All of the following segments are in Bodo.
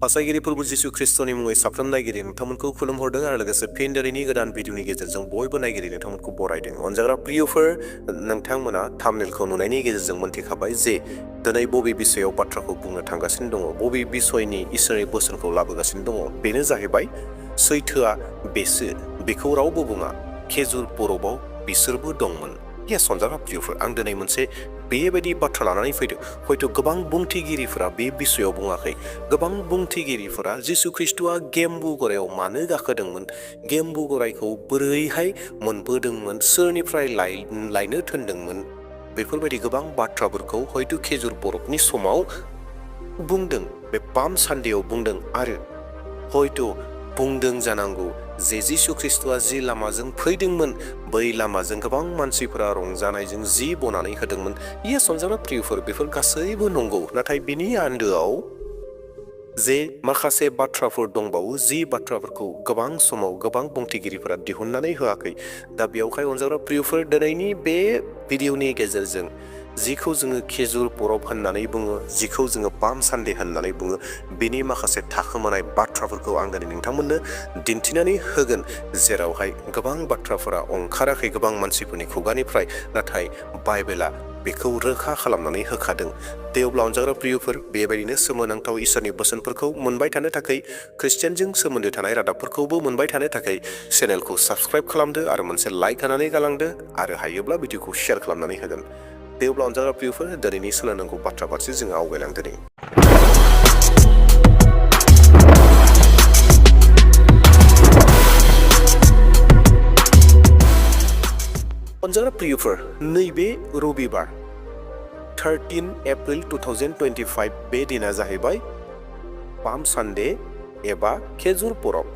बासायगिरि प्रभु जिसु ख्रिस्टनि मुङै साफ्रोम नायगिरि नोंथांमोनखौ खुलुमहरदों आरो लोगोसे फिन दिनैनि गोदान भिडिअनि गेजेरजों बयबो नायगिरि नोंथांमोनखौ बरायदों। अनजाग्रा प्रियफोर, नोंथांमोना थाम्बनेलखौ नुनायनि गेजेरजों मोनथिखाबाय जे दिनै बबे बिषयाव बाथ्राखौ बुंनो थांगासिनो दङ, बबे बिषयनि इसोरनि बोसोनखौ लाबोगासिनो दङ। बेनो जाहैबाय सैथोआ बेसो, बेखौ रावबो बुङा, खेजुर परोबाव बिसोरबो दंमोन। अनजाग्रा प्रियफोर, आं दिनै मोनसे बेबायदि बाथ्रा लानानै फैदों। हयथ' गोबां बुंथिगिरिफोरा बे बिषयाव बुङाखै। गोबां बुंथिगिरिफोरा जिसु ख्रिस्ट'आ गेम्बु गरायाव मानो गाखोदोंमोन, गेम्बु गरायखौ बोरैहाय मोनबोदोंमोन, सोरनिफ्राय लायनो थोनदोंमोन, बेफोरबायदि गोबां बाथ्राफोरखौ हयथ' खेजुर परबनि समाव बुंदों, बे पाम सानडेआव बुंदों आरो हयथ' बुंदों जानांगौ जे जिसु ख्रिस्ट'आ जि लामाजों फैदोंमोन बै लामाजों गोबां मानसिफोरा रंजानायजों जि बनानै होदोंमोन। अनजाग्रा प्रियफोर, बेफोर गासैबो नंगौ, नाथाय बिनि आन्दोआव जे माखासे बाथ्राफोर दंबावो, जि बाथ्राफोरखौ गोबां समाव गोबां बुंथिगिरिफोरा दिहुननानै होआखै। दा बेयावहाय अनजाग्रा प्रियफोर, दिनैनि बे भिडिअनि गेजेरजों जिखौ जोङो खेजुर परब होननानै बुङो, जिखौ जोङो पाम सानडे होननानै बुङो, बिनि माखासे थाखोमानाय बाथ्राफोरखौ आं दिनै नोंथांमोननो दिन्थिनानै होगोन, जेरावहाय गोबां बाथ्राफोरा ओंखाराखै गोबां मानसिफोरनि खुगानिफ्राय, नाथाय बाइबेला बेखौ रोखा खालामनानै होखादों। दे अब्ला अनजाग्रा प्रियफोर, बेबायदिनो सोमोनांथाव इसोरनि बोसोनफोरखौ मोनबाय थानो थाखाय, ख्रिस्टियानजों सोमोन्दो थानाय रादाबफोरखौबो मोनबाय थानो थाखाय चेनेलखौ साबस्क्राइब खालामदो आरो मोनसे लाइक होनानै गालांदो आरो हायोब्ला भिडिअखौ शेयार खालामनानै होगोन। दे अब्ला अनजाग्रा प्रियफोर, दिनैनि सोलोंनांगौ बाथ्रा फारसे जोङो आवगायलांदोनि। अनजाग्रा प्रियफोर, नैबे रबिबार 13 एप्रिल 2025 बे दिना जाहैबाय पाम सानडे एबा खेजुर परब।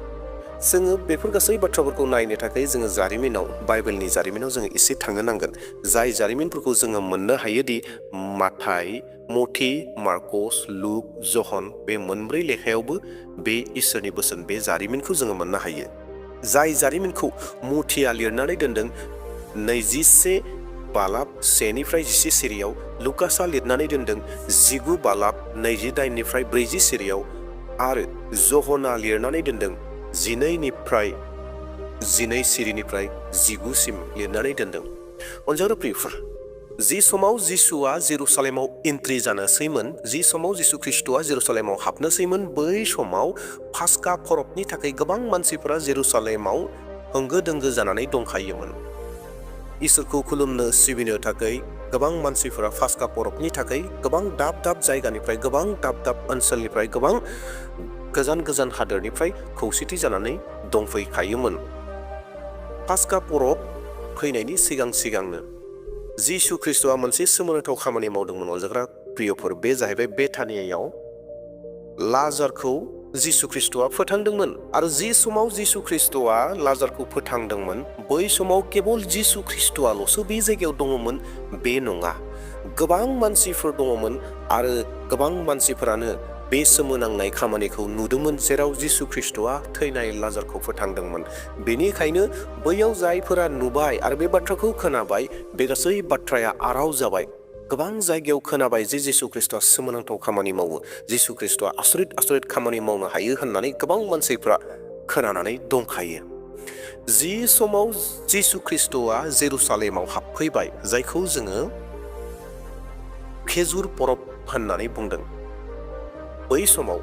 जोङो बेफोर गासै बाथ्राफोरखौ नायनो थाखाय जोङो जारिमिनाव, बाइबेलनि जारिमिनाव जोङो एसे थांनो नांगोन। जाय जारिमिनफोरखौ जोङो मोननो हायोदि माथाय, मथि, मार्कस, लुक, जहन, बे मोनब्रै लेखायावबो बे इसोरनि बोसोन, बे जारिमिनखौ जोङो मोननो हायो। जाय जारिमिनखौ मथिया लिरनानै दोनदों 21 बालाब 1-10 सिरियाव, लुकासआ लिरनानै दोनदों 19 बालाब 28 40 सिरियाव, आरो जहना लिरनानै दोनदों 12 सिरिनिफ्राय 19 लिरनानै दोनदों। अनजाग्रा प्रियफोर, जि समाव जिसुआ जेरुसालेमाव एन्ट्रि जानोसैमोन, जि समाव जिसु ख्रिस्ट'आ जेरुसालेमाव हाबनोसैमोन, बै समाव पास्का परबनि थाखाय गोबां मानसिफोरा जेरुसालेमाव होंगो दोंगो जानानै दंखायोमोन। इसोरखौ खुलुमनो सिबिनो थाखाय गोबां मानसिफोरा पास्का परबनि थाखाय गोबां दाब दाब जायगानिफ्राय, गोबां दाब दाब ओनसोलनिफ्राय, गोबां गोजान गोजान हादोरनिफ्राय खौसेथि जानानै दंफैखायोमोन। पास्का परब फैनायनि सिगांनो जिसु ख्रिस्ट'आ मोनसे सोमोनांथाव खामानि मावदोंमोन। अनजाग्रा प्रियफोर, बे जाहैबाय बेथानियायाव लाजारखौ जिसु ख्रिस्ट'आ फोथांदोंमोन। आरो जि समाव जिसु ख्रिस्ट'आ लाजारखौ फोथांदोंमोन, बै समाव केबल जिसु ख्रिस्ट'आल'सो बे जायगायाव दङमोन बे नङा, गोबां मानसिफोर दङमोन आरो गोबां मानसिफोरानो बे सोमोनांनाय खामानिखौ नुदोंमोन, जेराव जिसु ख्रिस्ट'आ थैनाय लाजारखौ फोथांदोंमोन। बेनिखायनो बैयाव जायफोरा नुबाय आरो बे बाथ्राखौ खोनाबाय, बे गासै बाथ्राया आराव जाबाय। गोबां जायगायाव खोनाबाय जे जिसु ख्रिस्ट'आ सोमोनांथाव खामानि मावो, जिसु ख्रिस्ट'आ आसरित खामानि मावनो हायो होननानै गोबां मानसिफ्रा खोनानानै दंखायो। जि समाव जिसु ख्रिस्ट'आ जेरुसालेमाव हाबफैबाय, जायखौ जोङो खेजुर परब होननानै बुंदों, बै समाव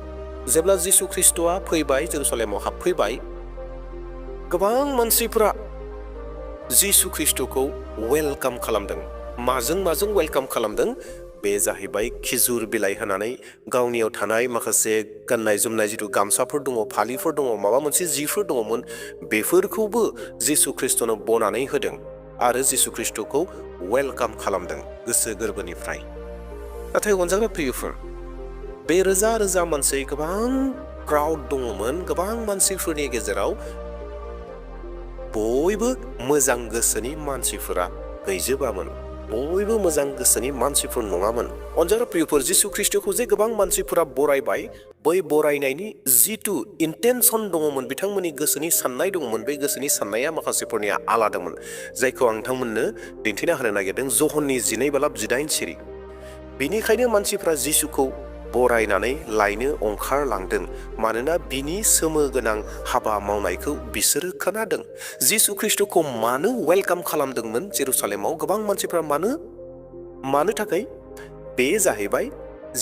जेब्ला जिसु ख्रिस्ट'आ फैबाय, जेरुसालेमाव हाबफैबाय, गोबां मानसिफ्रा जिसु ख्रिस्ट'खौ वेलकाम खालामदों। माजों वेलकाम खालामदों? बे जाहैबाय खिजुर बिलाइ होनानै, गावनियाव थानाय माखासे गाननाय जोमनाय, जिथु गामसाफोर दङ, फालिफोर दङ, माबा मोनसे जिफोर दङमोन, बेफोरखौबो जिसु ख्रिस्ट'नो बनानै होदों आरो जिसु ख्रिस्ट'खौ वेलकाम खालामदों गोसो गोरबोनिफ्राय। नाथाय अनजाग्रा प्रियफोर, बे रोजा रोजा मानसि, गोबां क्राउड दङमोन, गोबां मानसिफोरनि गेजेराव बयबो मोजां गोसोनि मानसिफोरा गैजोबामोन, बयबो मोजां गोसोनि मानसिफोर नङामोन। अनजाग्रा प्रियफोर, जिसु ख्रिस्ट'खौ जे गोबां मानसिफोरा बरायबाय, बै बरायनायनि जिथु इन्टेनसन दङमोन, बिथांमोननि गोसोनि साननाय दङमोन, बे गोसोनि साननाया माखासेफोरनिया आलादामोन, जायखौ आं नोंथांमोननो दिन्थिना होनो नागिरदों। जहननि 19 बालाब 18 सिरि। बेनिखायनो मानसिफ्रा जिसुखौ बरायनानै लायनो ओंखारलांदों मानोना बिनि सोमो गोनां हाबा मावनायखौ बिसोरो खोनादों। जिसु ख्रिस्टखौ मानो वेलकाम खालामदोंमोन जेरुसालेमाव गोबां मानसिफ्रा मानो थाखाय? बे जाहैबाय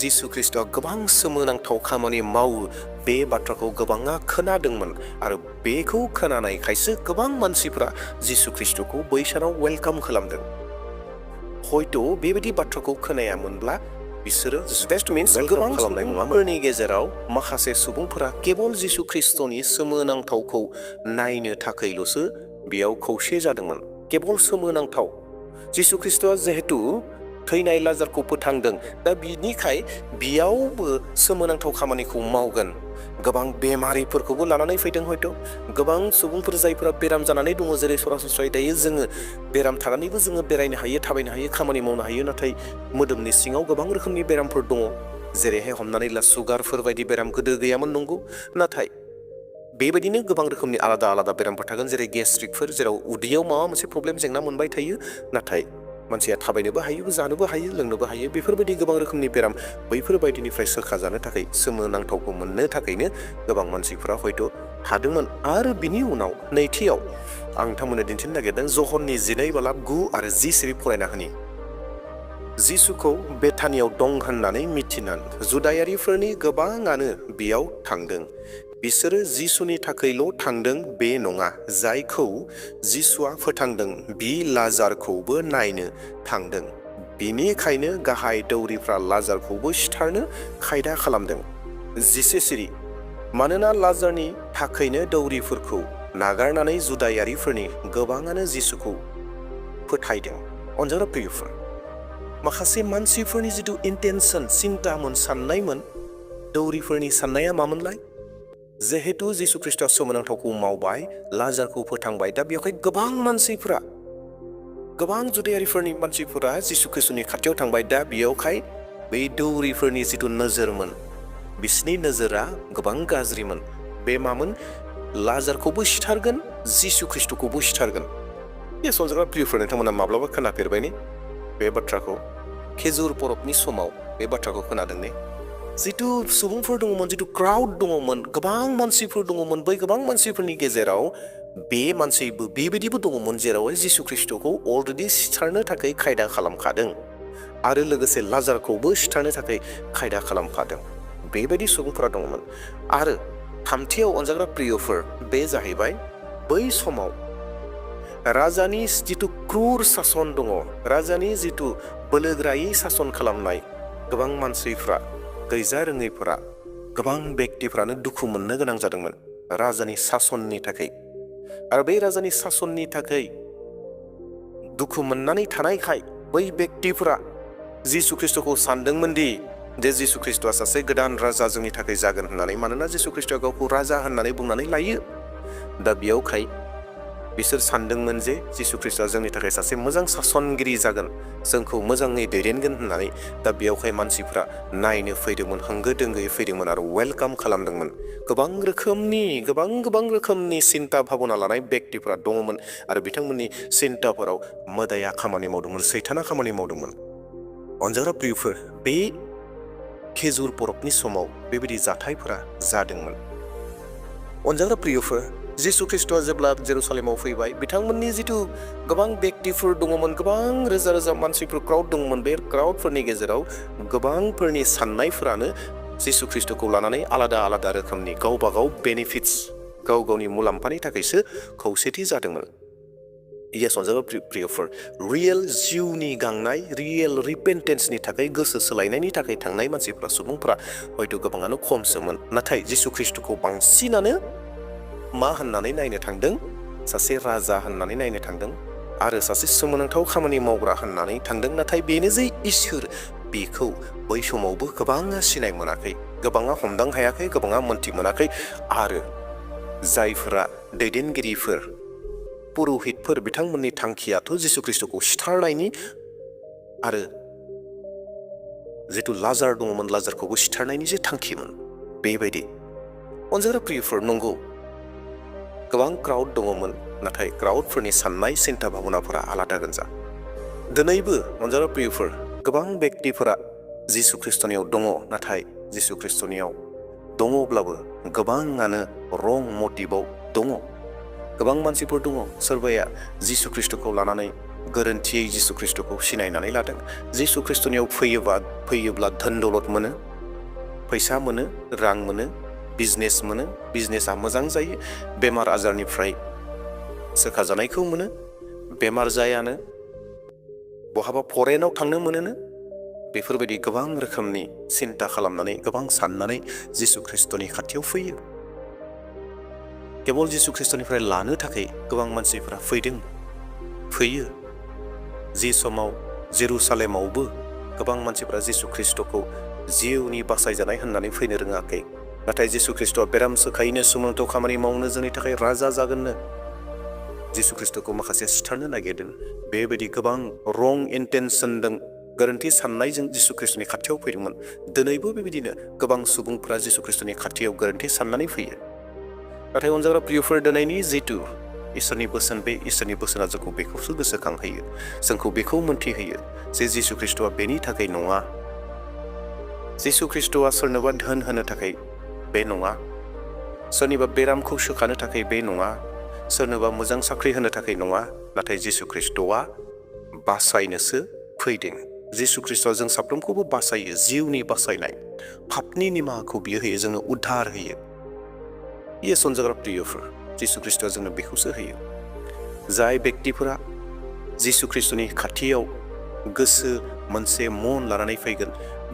जिसु ख्रिस्टआ गोबां सोमोनांथाव खामानि मावो बे बाथ्राखौ गोबाङा खोनादोंमोन आरो बेखौ खोनानायखायसो गोबां मानसिफ्रा जिसु ख्रिस्टखौ बै सानाव वेलकाम खालामदों। हयथ' बेबायदि बाथ्राखौ खोनायामोनब्ला बिसोरो गोबां सुबुंफोरनि गेजेराव माखासे सुबुंफोरा केबल जिसु ख्रिस्टनि सोमोनांथावखौ नायनो थाखायल'सो बेयाव खौसे जादोंमोन। केबल सोमोनांथाव जिसु ख्रिस्टआ जिहेतु थैनाय लाजारखौ फोथांदों, दा बिनिखाय बेयावबो सोमोनांथाव खामानिखौ मावगोन। गोबां बेमारिफोरखौबो लानानै फैदों, हयथ' गोबां सुबुंफोर जायफोरा बेराम जानानै दङ, जेरै सरासनस्रायै दायो जोङो बेराम थानानैबो जोङो बेरायनो हायो, थाबायनो हायो, खामानि मावनो हायो, नाथाय मोदोमनि सिङाव गोबां रोखोमनि बेरामफोर दङ। जेरैहाय हमनानै ला सुगारफोर बायदि बेराम गोदो गैयामोन नंगौ, नाथाय बेबायदिनो गोबां रोखोमनि आलादा आलादा बेरामफोर थागोन, जेरै गेस्ट्रिकफोर, जेराव उदैयाव माबा मोनसे प्रब्लेम जेंना मोनबाय थायो, नाथाय मानसिया थाबायनोबो हायो, जानोबो हायो, लोंनोबो हायो, बेफोरबायदि गोबां रोखोमनि बेराम, बैफोरबायदिनिफ्राय सोखाजानो थाखाय सोमोनांथावखौ मोननो थाखायनो गोबां मानसिफ्रा हयथ' हादोंमोन। आरो बिनि उनाव नैथियाव आं नोंथांमोननो दिन्थिनो नागिरदों जहननि 12:9 आरो 10 फरायना होनि। जिसुखौ बेथानियाव दं होननानै मिथिनानै जुदायारिफोरनि गोबाङानो बेयाव थांदों। बिसोरो जिसुनि थाखायल' थांदों बे नङा, जायखौ जिसुआ फोथांदों बि लाजारखौबो नायनो थांदों। बिनिखायनो गाहाय दौरिफ्रा लाजारखौबो सिथारनो खायदा खालामदों। 11 मानोना लाजारनि थाखायनो दौरिफोरखौ नागारनानै जुदायारिफोरनि गोबाङानो जिसुखौ फोथायदों। अनजाग्रा प्रियफोर, माखासे मानसिफोरनि जिथु इन्टेनसन, सिन्तामोन, साननायमोन, दौरिफोरनि साननाया मामोनलाय? जिहेतु जिसु ख्रिस्टआ सोमोनांथावखौ मावबाय, लाजारखौ फोथांबाय, दा बेवहाय गोबां मानसिफ्रा, गोबां जुदायारिफोरनि मानसिफोरा जिसु ख्रिस्टनि खाथियाव थांबाय। दा बेयावहाय बै दौरिफोरनि जिथु नोजोरमोन, बिसिनि नोजोरा गोबां गाज्रिमोन। बे मामोन? लाजारखौबो सिथारगोन, जिसु ख्रिस्टखौबो सिथारगोन। बे सनजाग्रा प्रियफोर, नोंथांमोना माब्लाबा खोनाफेरबायने बे बाथ्राखौ? खेजुर परबनि समाव बे बाथ्राखौ खोनादों ने? जिथु सुबुंफोर दङमोन, जिथु क्राउड दङमोन, गोबां मानसिफोर दङमोन, बै गोबां मानसिफोरनि गेजेराव बे मानसिबो बेबायदिबो दङमोन जेराव जिसु ख्रिस्टखौ अलरेडि सिथारनो थाखाय खायदा खालामखादों आरो लोगोसे लाजारखौबो सिथारनो थाखाय खायदा खालामखादों। बेबायदि सुबुंफोरा दङमोन। आरो थामथियाव अनजाग्रा प्रियफोर, बे जाहैबाय बै समाव राजानि जिथु क्रुर सासन दङ, राजानि जिथु बोलोग्रायै सासन खालामनाय, गोबां मानसिफ्रा, गैजा रोङैफोरा, गोबां बेक्तिफ्रानो दुखु मोननो गोनां जादोंमोन राजानि सासननि थाखाय। आरो बे राजानि सासननि थाखाय दुखु मोननानै थानायखाय बै बेक्तिफोरा जिसु ख्रिस्टखौ सानदोंमोन दि जे जिसु ख्रिस्टआ सासे गोदान राजा जोंनि थाखाय जागोन होननानै, मानोना जिसु ख्रिस्टआ गावखौ राजा होननानै बुंनानै लायो। दा बेयावखाय बिसोर सानदोंमोन जे जिसु ख्रिस्टआ जोंनि थाखाय सासे मोजां सासनगिरि जागोन, जोंखौ मोजाङै दैदेनगोन होननानै। दा बेयावहाय मानसिफ्रा नायनो फैदोंमोन, होंगो दोंगोयै फैदोंमोन आरो वेलकाम खालामदोंमोन। गोबां रोखोमनि सिन्ता भाबना लानाय बेक्तिफ्रा दङमोन आरो बिथांमोननि सिन्ताफोराव मोदाया खामानि मावदोंमोन, सैताना खामानि मावदोंमोन। अनजाग्रा प्रियफोर, बे खेजुर परबनि समाव बेबायदि जाथायफोरा जादोंमोन। अनजाग्रा प्रियफोर, जिसु ख्रिस्टआ जेब्ला जेरुसालेमाव फैबाय, बिथांमोननि जिथु गोबां बेक्तिफोर दङमोन, गोबां रोजा रोजा मानसिफोर, क्राउड दङमोन, बे क्राउडफोरनि गेजेराव गोबांफोरनि साननायफोरानो जिसु ख्रिस्टखौ लानानै आलादा आलादा रोखोमनि गावबा गाव बेनिफिट्स, गाव गावनि मुलाम्फानि थाखायसो खौसेथि जादोंमोन। येस अनजाग्रा प्रियफोर, रियेल जिउनि गांनाय, रियेल रिपेन्टेन्सनि थाखाय, गोसो सोलायनायनि थाखाय थांनाय मानसिफ्रा, सुबुंफ्रा हयथ' गोबाङानो खमसोमोन। नाथाय जिसु ख्रिस्टखौ बांसिनानो मा होननानै नायनो थांदों? सासे राजा होननानै नायनो थांदों आरो सासे सोमोनांथाव खामानि मावग्रा होननानै थांदों। नाथाय बेनो जे इसोर, बेखौ बै समावबो गोबाङा सिनाय मोनाखै, गोबाङा हमदां हायाखै, गोबाङा मोन्थि मोनाखै। आरो जायफोरा दैदेनगिरिफोर, पुर'हितफोर, बिथांमोननि थांखियाथ' जिसु ख्रिस्टखौ सिथारनायनि आरो जिथु लाजार दङमोन, लाजारखौबो सिथारनायनि जे थांखिमोन, बेबायदि। अनजाग्रा प्रियफोर, नंगौ गोबां क्राउड दङमोन, नाथाय क्राउडफोरनि साननाय सिन्ता भाबनाफोरा आलादा गोजा। दिनैबो अनजाग्रा प्रियफोर, गोबां बेक्तिफोरा जिसु ख्रिस्टनियाव दङ, नाथाय जिसु ख्रिस्टनियाव दङब्लाबो गोबाङानो रं मटिभाव दङ। गोबां मानसिफोर दङ सोरबाया जिसु ख्रिस्टखौ लानानै गोरोन्थियै जिसु ख्रिस्टखौ सिनायनानै लादों। जिसु ख्रिस्टनियाव फैयोब्ला धोन दौलत मोनो, फैसा मोनो, रां मोनो, बिजनेस मोनो, बिजनेसा मोजां जायो, बेमार आजारनिफ्राय सोखाजानायखौ मोनो, बेमार जायानो, बहाबा फरेनाव थांनो मोनोनो। बेफोरबायदि गोबां रोखोमनि सिन्ता खालामनानै गोबां साननानै जिसु ख्रिस्टनि खाथियाव फैयो। केवल जिसु ख्रिस्टनिफ्राय लानो थाखाय गोबां मानसिफोरा फैयो। जि समाव जेरुसालेमावबो गोबां मानसिफोरा जिसु ख्रिस्टखौ जिउनि बासायजानाय होननानै फैनो रोङाखै। नाथाय जिसु ख्रिस्टआ बेराम सोखायैनो सुमोनथ' खामानि मावनो जोंनि थाखाय राजा जागोननो जिसु ख्रिस्टखौ माखासे सिथारनो नागिरदों। बेबायदि गोबां रं इन्टेनसनजों, गोरोन्थि साननायजों जिसु ख्रिस्टनि खाथियाव फैदोंमोन। दिनैबो बेबायदिनो गोबां सुबुंफोरा जिसु ख्रिस्टनि खाथियाव गोरोन्थि साननानै फैयो। नाथाय अनजाग्रा प्रियफोर, दिनैनि जिथु इसोरनि बोसोन, बे इसोरनि बोसोना जोंखौ बेखौसो गोसोखांहोयो, जोंखौ बेखौ मोन्थिहोयो जे जिसु ख्रिस्टआ बेनि थाखाय नङा। जिसु ख्रिस्टआ सोरनोबा धोन होनो थाखाय बे नङा, सोरनिबा बेरामखौ सोखानो थाखाय बे नङा, सोरनोबा मोजां साख्रि होनो थाखाय नङा। नाथाय जिसु ख्रिस्टआ बासायनोसो फैदों। जिसु ख्रिस्टआ जों साफ्रोमखौबो बासायो, जिउनि बासायनाय, पापनि निमाहाखौ बियो होयो, जोंनो उद्धार होयो। इयेस अनजाग्रा प्रियफोर, जिसु ख्रिस्टआ जोंनो बेखौसो होयो। जाय व्यक्तिफोरा जिसु ख्रिस्टनि खाथियाव गोसो मोनसे मन लानानै फैगोन,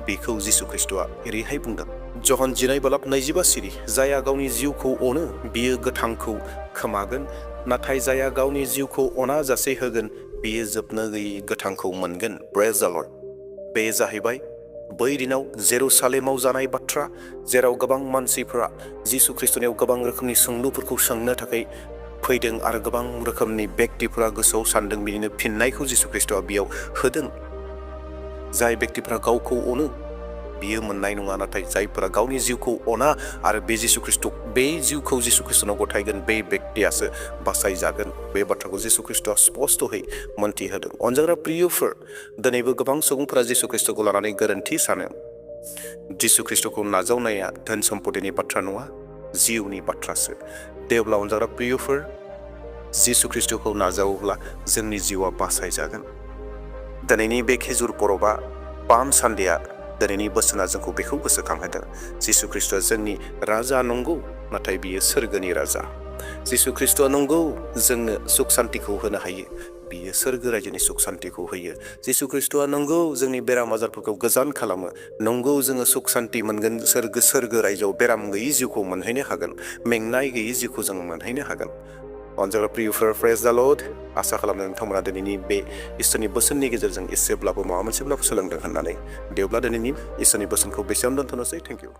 बेखौ जिसु ख्रिस्टआ एरैहाय बुंदों, जहन 19:22, जाया गावनि जिउखौ अनो बियो गोथांखौ खोमागोन, नाथाय जाया गावनि जिउखौ अना जासे होगोन बियो जोबनो गैयै गोथांखौ मोनगोन। प्रेज द लर्ड। बे जाहैबाय बै दिनाव जेरुसालेमाव जानाय बाथ्रा, जेराव गोबां मानसिफोरा जिसु ख्रिस्टनियाव गोबां रोखोमनि सोंलुफोरखौ सोंनो थाखाय फैदों आरो गोबां रोखोमनि व्यक्तिफोरा गोसोआव सानदों। बिदिनो फिननायखौ जिसु ख्रिस्टआ बेयाव होदों। जाय व्यक्तिफोरा गावखौ अनो बियो मोननाय नङा, नाथाय जायफोरा गावनि जिउखौ अना आरो बे जिउखौ जिसु ख्रिस्टनाव गथायगोन, बे व्यक्तियासो बासायजागोन। बे बाथ्राखौ जिसु ख्रिस्टआ स्पष्टयै मोन्थिहोदों। अनजाग्रा प्रियफोर, दिनैबो गोबां सुबुंफोरा जिसु ख्रिस्टखौ लानानै गोरोन्थि सानो। जिसु ख्रिस्टखौ नाजावनाया धोन सम्पतिनि बाथ्रा नङा, जिउनि बाथ्रासो। देवब्ला अनजाग्रा प्रियफोर, जिसु ख्रिस्टखौ नाजावोब्ला जोंनि जिउआ बासायजागोन। दिनैनि बे खेजुर परबा, पाम सानडेआ, दिनैनि बोसोना जोंखौ बेखौ गोसोखांहोदों। जिसु ख्रिस्टआ जोंनि राजा नंगौ, नाथाय बियो सोरगोनि राजा। जिसु ख्रिस्टआ नंगौ जोंनो सुख सान्तिखौ होनो हायो, बियो सोरगो रायजोनि सुख सान्तिखौ होयो। जिसु ख्रिस्टआ नंगौ जोंनि बेराम आजारफोरखौ गोजान खालामो, नंगौ जोङो सुख सान्ति मोनगोन, सोरगो रायजोआव बेराम गैयै जिउखौ मोनहैनो हागोन, मेंनाय गैयै जिउखौ जों मोनहैनो हागोन। अनजाग्रा प्रियफोर, प्रेज द लर्ड। आसा खालामदों नोंथांमोना दिनैनि बे इसोरनि बोसोननि गेजेरजों एसेब्लाबो माबा मोनसेब्लाबो सोलोंदों होननानै। देवब्ला दिनैनि इसोरनि बोसोनखौ बेसेयावनो दोनथ'नोसै। Thank you.